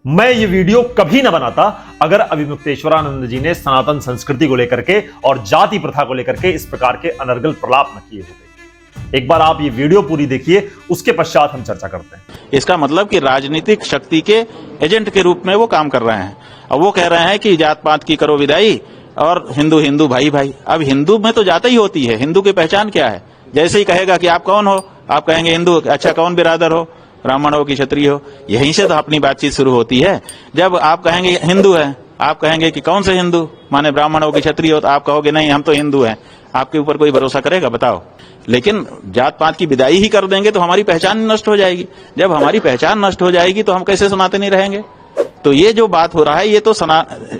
मैं ये वीडियो कभी ना बनाता अगर अभिमुक्तेश्वरानंद जी ने सनातन संस्कृति को लेकर के और जाति प्रथा को लेकर के इस प्रकार के अनर्गल प्रलाप न किए होते। एक बार आप ये वीडियो पूरी देखिए, उसके पश्चात हम चर्चा करते हैं। इसका मतलब कि राजनीतिक शक्ति के एजेंट के रूप में वो काम कर रहे हैं। अब वो कह रहे हैं कि जात पात की करो विदाई और हिंदू हिंदू भाई भाई। अब हिंदू में तो जात ही होती है, हिंदू की पहचान क्या है? जैसे ही कहेगा कि आप कौन हो, आप कहेंगे हिंदू। अच्छा, कौन बिरादर हो, ब्राह्मण हो कि क्षत्रिय हो? यहीं से तो अपनी बातचीत शुरू होती है। जब आप कहेंगे हिंदू है, आप कहेंगे कि कौन से हिंदू, माने ब्राह्मण हो कि क्षत्रिय हो, तो आप कहोगे नहीं हम तो हिंदू हैं। आपके ऊपर कोई भरोसा करेगा? बताओ। लेकिन जात पात की विदाई ही कर देंगे तो हमारी पहचान नष्ट हो जाएगी। जब हमारी पहचान नष्ट हो जाएगी तो हम कैसे सनातनी रहेंगे? तो ये जो बात हो रहा है, ये तो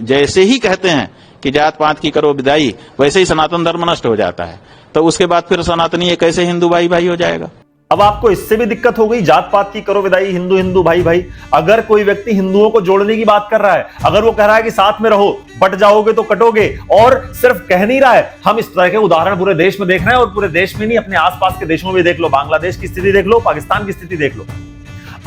जैसे ही कहते हैं कि जात पात की करो विदाई, वैसे ही सनातन धर्म नष्ट हो जाता है। तो उसके बाद फिर सनातनी ये कैसे हिंदू भाई भाई हो जाएगा? अब आपको इससे भी दिक्कत हो गई, जात पात की करो विदाई, हिंदू हिंदू भाई भाई। अगर कोई व्यक्ति हिंदुओं को जोड़ने की बात कर रहा है, अगर वो कह रहा है कि साथ में रहो, बट जाओगे तो कटोगे, और सिर्फ कह नहीं रहा है, हम इस तरह के उदाहरण पूरे देश में देख रहे हैं, और पूरे देश में नहीं, अपने आसपास के देशों में देख लो, बांग्लादेश की स्थिति देख लो, पाकिस्तान की स्थिति देख लो।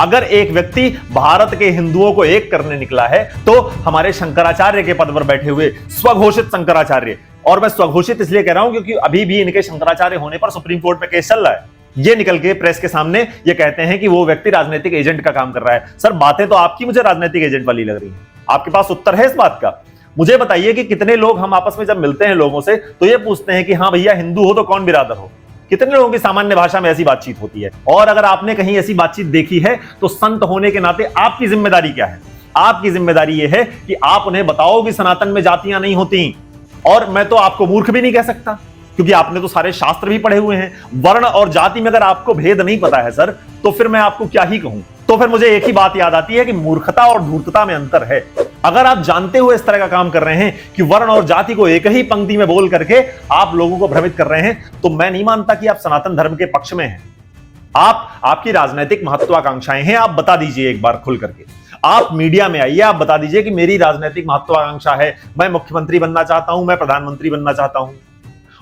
अगर एक व्यक्ति भारत के हिंदुओं को एक करने निकला है, तो हमारे शंकराचार्य के पद पर बैठे हुए स्वघोषित शंकराचार्य, और मैं स्वघोषित इसलिए कह रहा हूं क्योंकि अभी भी इनके शंकराचार्य होने पर सुप्रीम कोर्ट में केस चल रहा है, ये निकल के प्रेस के सामने ये कहते हैं कि वो व्यक्ति राजनीतिक एजेंट का काम कर रहा है। सर, बातें तो आपकी मुझे राजनीतिक एजेंट वाली लग रही है। आपके पास उत्तर है इस बात का? मुझे बताइए कि कितने लोग हम आपस में जब मिलते हैं लोगों से तो ये पूछते हैं कि हाँ भैया हिंदू हो तो कौन बिरादर हो? कितने लोगों की सामान्य भाषा में ऐसी बातचीत होती है? और अगर आपने कहीं ऐसी बातचीत देखी है तो संत होने के नाते आपकी जिम्मेदारी क्या है? आपकी जिम्मेदारी यह है कि आप उन्हें बताओ कि सनातन में जातियां नहीं होती। और मैं तो आपको मूर्ख भी नहीं कह सकता, क्योंकि आपने तो सारे शास्त्र भी पढ़े हुए हैं। वर्ण और जाति में अगर आपको भेद नहीं पता है सर, तो फिर मैं आपको क्या ही कहूं। तो फिर मुझे एक ही बात याद आती है कि मूर्खता और धूर्तता में अंतर है। अगर आप जानते हुए इस तरह का काम कर रहे हैं कि वर्ण और जाति को एक ही पंक्ति में बोल करके आप लोगों को भ्रमित कर रहे हैं, तो मैं नहीं मानता कि आप सनातन धर्म के पक्ष में हैं। आपकी राजनीतिक महत्वाकांक्षाएं हैं, आप बता दीजिए एक बार खुल करके। आप मीडिया में आइए, आप बता दीजिए कि मेरी राजनीतिक महत्वाकांक्षा है, मैं मुख्यमंत्री बनना चाहता हूं, मैं प्रधानमंत्री बनना चाहता हूं।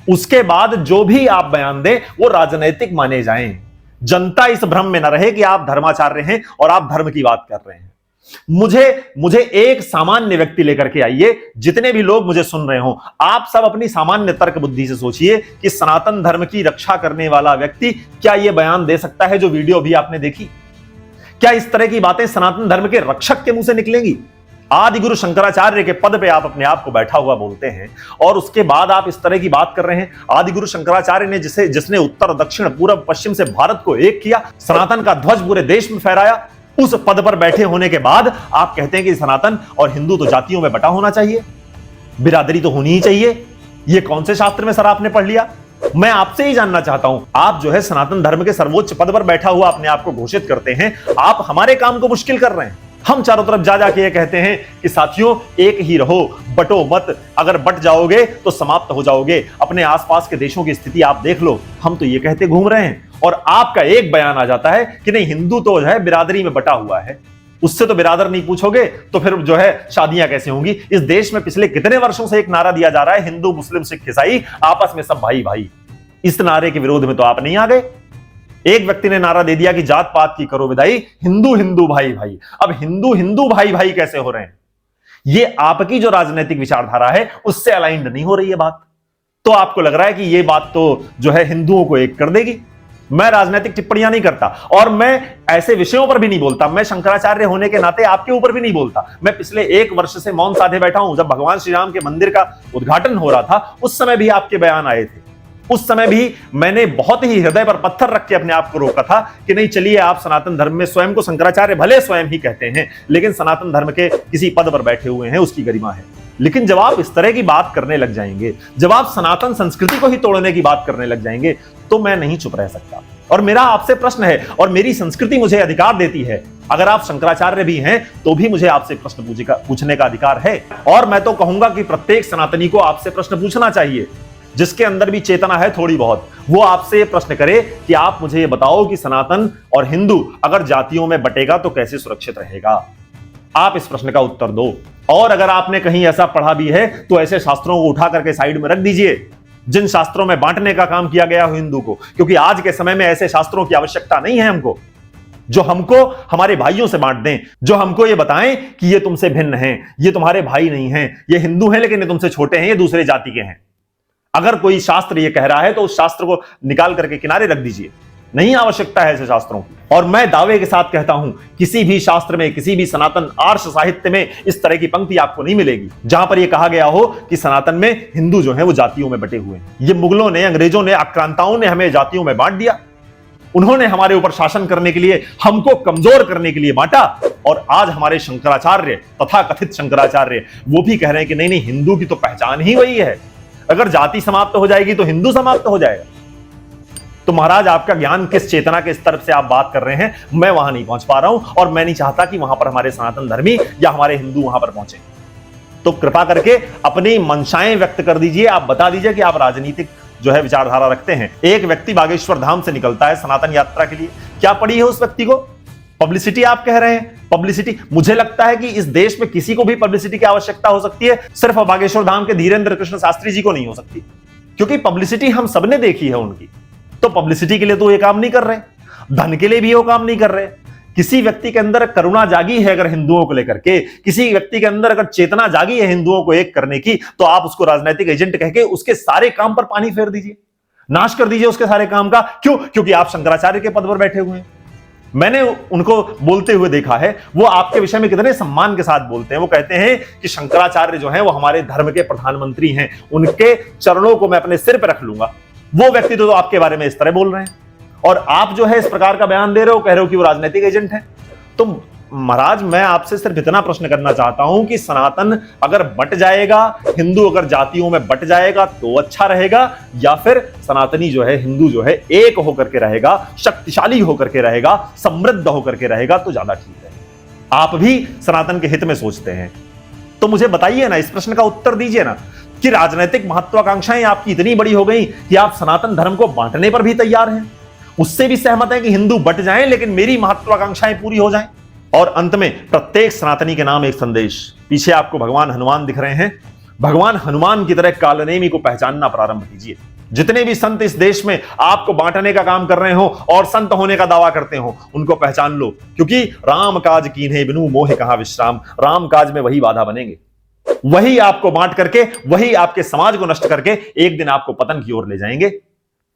उसके बाद जो भी आप बयान दें वो राजनीतिक माने जाएं। जनता इस भ्रम में न रहे कि आप धर्माचार्य हैं और आप धर्म की बात कर रहे हैं। मुझे एक सामान्य व्यक्ति लेकर के आइए, जितने भी लोग मुझे सुन रहे हो, आप सब अपनी सामान्य तर्क बुद्धि से सोचिए कि सनातन धर्म की रक्षा करने वाला व्यक्ति क्या यह बयान दे सकता है जो वीडियो भी आपने देखी? क्या इस तरह की बातें सनातन धर्म के रक्षक के मुंह से निकलेंगी? आदि गुरु शंकराचार्य के पद पे आप अपने आप को बैठा हुआ बोलते हैं, और उसके बाद आप इस तरह की बात कर रहे हैं। आदि गुरु शंकराचार्य ने जिसने उत्तर दक्षिण पूर्व पश्चिम से भारत को एक किया, सनातन का ध्वज पूरे देश में फहराया, उस पद पर बैठे होने के बाद आप कहते हैं कि सनातन और हिंदू तो जातियों में बटा होना चाहिए, बिरादरी तो होनी ही चाहिए। ये कौन से शास्त्र में सर आपने पढ़ लिया? मैं आपसे ही जानना चाहता हूं। आप जो है सनातन धर्म के सर्वोच्च पद पर बैठा हुआ अपने आप को घोषित करते हैं, आप हमारे काम को मुश्किल कर रहे हैं। हम चारों तरफ जा जाके ये कहते हैं कि साथियों एक ही रहो, बटो मत, अगर बट जाओगे तो समाप्त हो जाओगे। अपने आसपास के देशों की स्थिति आप देख लो, हम तो ये कहते घूम रहे हैं, और आपका एक बयान आ जाता है कि नहीं हिंदू तो जो है बिरादरी में बटा हुआ है। उससे तो बिरादर नहीं पूछोगे तो फिर जो है शादियां कैसे होंगी? इस देश में पिछले कितने वर्षों से एक नारा दिया जा रहा है, हिंदू मुस्लिम सिख ईसाई आपस में सब भाई भाई। इस नारे के विरोध में तो आप नहीं आ गए। एक व्यक्ति ने नारा दे दिया कि जात पात की करो विदाई, हिंदू हिंदू भाई भाई। अब हिंदू हिंदू भाई भाई कैसे हो रहे हैं? ये आपकी जो राजनीतिक विचारधारा है उससे अलाइंड नहीं हो रही है बात। तो आपको लग रहा है कि ये बात तो जो है हिंदुओं को एक कर देगी। मैं राजनीतिक टिप्पणियां नहीं करता, और मैं ऐसे विषयों पर भी नहीं बोलता। मैं शंकराचार्य होने के नाते आपके ऊपर भी नहीं बोलता। मैं पिछले 1 वर्ष से मौन साधे बैठा हूं। जब भगवान श्री राम के मंदिर का उद्घाटन हो रहा था, उस समय भी आपके बयान आए थे। उस समय भी मैंने बहुत ही हृदय पर पत्थर रख के अपने आप को रोका था कि नहीं चलिए, आप सनातन धर्म में स्वयं को शंकराचार्य भले स्वयं ही कहते हैं, लेकिन सनातन धर्म के किसी पद पर बैठे हुए हैं, उसकी गरिमा है। लेकिन जब आप इस तरह की बात करने लग जाएंगे, जब आप सनातन संस्कृति को ही तोड़ने की बात करने लग जाएंगे, तो मैं नहीं चुप रह सकता। और मेरा आपसे प्रश्न है, और मेरी संस्कृति मुझे अधिकार देती है, अगर आप शंकराचार्य भी हैं तो भी मुझे आपसे प्रश्न पूछने का अधिकार है। और मैं तो कहूंगा कि प्रत्येक सनातनी को आपसे प्रश्न पूछना चाहिए, जिसके अंदर भी चेतना है थोड़ी बहुत, वो आपसे ये प्रश्न करे कि आप मुझे ये बताओ कि सनातन और हिंदू अगर जातियों में बटेगा तो कैसे सुरक्षित रहेगा? आप इस प्रश्न का उत्तर दो। और अगर आपने कहीं ऐसा पढ़ा भी है तो ऐसे शास्त्रों को उठा करके साइड में रख दीजिए जिन शास्त्रों में बांटने का काम किया गया हो हिंदू को, क्योंकि आज के समय में ऐसे शास्त्रों की आवश्यकता नहीं है हमको। जो हमको हमारे भाइयों से बांट दें, जो हमको ये बताएं कि ये तुमसे भिन्न हैं, ये तुम्हारे भाई नहीं हैं, ये हिंदू हैं लेकिन ये तुमसे छोटे हैं, ये दूसरे जाति के हैं। अगर कोई शास्त्र ये कह रहा है तो उस शास्त्र को निकाल करके किनारे रख दीजिए, नहीं आवश्यकता है ऐसे शास्त्रों की। और मैं दावे के साथ कहता हूं, किसी भी शास्त्र में, किसी भी सनातन आर्ष साहित्य में इस तरह की पंक्ति आपको नहीं मिलेगी जहां पर यह कहा गया हो कि सनातन में हिंदू जो है वो जातियों में बटे हुए हैं। ये मुगलों ने, अंग्रेजों ने, आक्रांताओं ने हमें जातियों में बांट दिया। उन्होंने हमारे ऊपर शासन करने के लिए, हमको कमजोर करने के लिए बांटा। और आज हमारे शंकराचार्य, तथा कथित शंकराचार्य, वो भी कह रहे हैं कि नहीं नहीं, हिंदू की तो पहचान ही वही है, अगर जाति समाप्त हो जाएगी तो हिंदू समाप्त हो जाएगा। तो महाराज, आपका ज्ञान किस चेतना के स्तर से आप बात कर रहे हैं, मैं वहां नहीं पहुंच पा रहा हूं और मैं नहीं चाहता कि वहां पर हमारे सनातन धर्मी या हमारे हिंदू वहां पर पहुंचे। तो कृपा करके अपनी मंशाएं व्यक्त कर दीजिए, आप बता दीजिए कि आप राजनीतिक जो है विचारधारा रखते हैं। एक व्यक्ति बागेश्वर धाम से निकलता है सनातन यात्रा के लिए, क्या पड़ी है उस व्यक्ति को? पब्लिसिटी आप कह रहे हैं, पब्लिसिटी। मुझे लगता है कि इस देश में किसी को भी पब्लिसिटी की आवश्यकता हो सकती है, सिर्फ बागेश्वर धाम के धीरेन्द्र कृष्ण शास्त्री जी को नहीं हो सकती, क्योंकि पब्लिसिटी हम सबने देखी है उनकी। तो पब्लिसिटी के लिए तो ये काम नहीं कर रहे, धन के लिए भी वो काम नहीं कर रहे। किसी व्यक्ति के अंदर करुणा जागी है अगर हिंदुओं को लेकर के, किसी व्यक्ति के अंदर अगर चेतना जागी है हिंदुओं को एक करने की, तो आप उसको राजनीतिक एजेंट कह के उसके सारे काम पर पानी फेर दीजिए, नाश कर दीजिए उसके सारे काम का। क्यों? क्योंकि आप शंकराचार्य के पद पर बैठे हुए हैं। मैंने उनको बोलते हुए देखा है, वो आपके विषय में कितने सम्मान के साथ बोलते हैं। वो कहते हैं कि शंकराचार्य जो हैं वो हमारे धर्म के प्रधानमंत्री हैं, उनके चरणों को मैं अपने सिर पर रख लूंगा। वो व्यक्ति तो आपके बारे में इस तरह बोल रहे हैं और आप जो है इस प्रकार का बयान दे रहे हो, कह रहे हो कि वो राजनीतिक एजेंट है। तो महाराज, मैं आपसे सिर्फ इतना प्रश्न करना चाहता हूं कि सनातन अगर बट जाएगा, हिंदू अगर जातियों में बट जाएगा तो अच्छा रहेगा, या फिर सनातनी जो है, हिंदू जो है, एक होकर के रहेगा, शक्तिशाली होकर के रहेगा, समृद्ध होकर के रहेगा तो ज्यादा ठीक है। आप भी सनातन के हित में सोचते हैं तो मुझे बताइए ना, इस प्रश्न का उत्तर दीजिए ना कि राजनीतिक महत्वाकांक्षाएं आपकी इतनी बड़ी हो गई कि आप सनातन धर्म को बांटने पर भी तैयार हैं, उससे भी सहमत हैं कि हिंदू बट जाएं लेकिन मेरी महत्वाकांक्षाएं पूरी हो जाएं। और अंत में प्रत्येक सनातनी के नाम एक संदेश। पीछे आपको भगवान हनुमान दिख रहे हैं, भगवान हनुमान की तरह कालनेमी को पहचानना प्रारंभ कीजिए। जितने भी संत इस देश में आपको बांटने का काम कर रहे हो और संत होने का दावा करते हो, उनको पहचान लो, क्योंकि राम काज कीन्हे बिनु मोह कहां विश्राम। राम काज में वही बाधा बनेंगे, वही आपको बांट करके, वही आपके समाज को नष्ट करके एक दिन आपको पतन की ओर ले जाएंगे।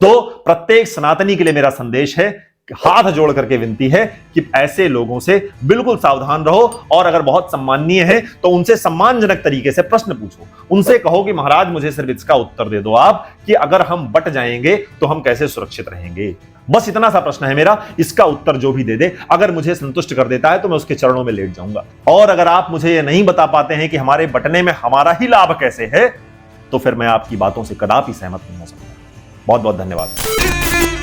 तो प्रत्येक सनातनी के लिए मेरा संदेश है, हाथ जोड़ करके विनती है कि ऐसे लोगों से बिल्कुल सावधान रहो, और अगर बहुत सम्माननीय है तो उनसे सम्मानजनक तरीके से प्रश्न पूछो। उनसे कहो कि महाराज, मुझे सिर्फ इसका उत्तर दे दो आप कि अगर हम बट जाएंगे तो हम कैसे सुरक्षित रहेंगे। बस इतना सा प्रश्न है मेरा, इसका उत्तर जो भी दे दे, अगर मुझे संतुष्ट कर देता है तो मैं उसके चरणों में लेट जाऊंगा। और अगर आप मुझे ये नहीं बता पाते हैं कि हमारे बटने में हमारा ही लाभ कैसे है, तो फिर मैं आपकी बातों से कदापि सहमत नहीं हो सकता। बहुत बहुत धन्यवाद।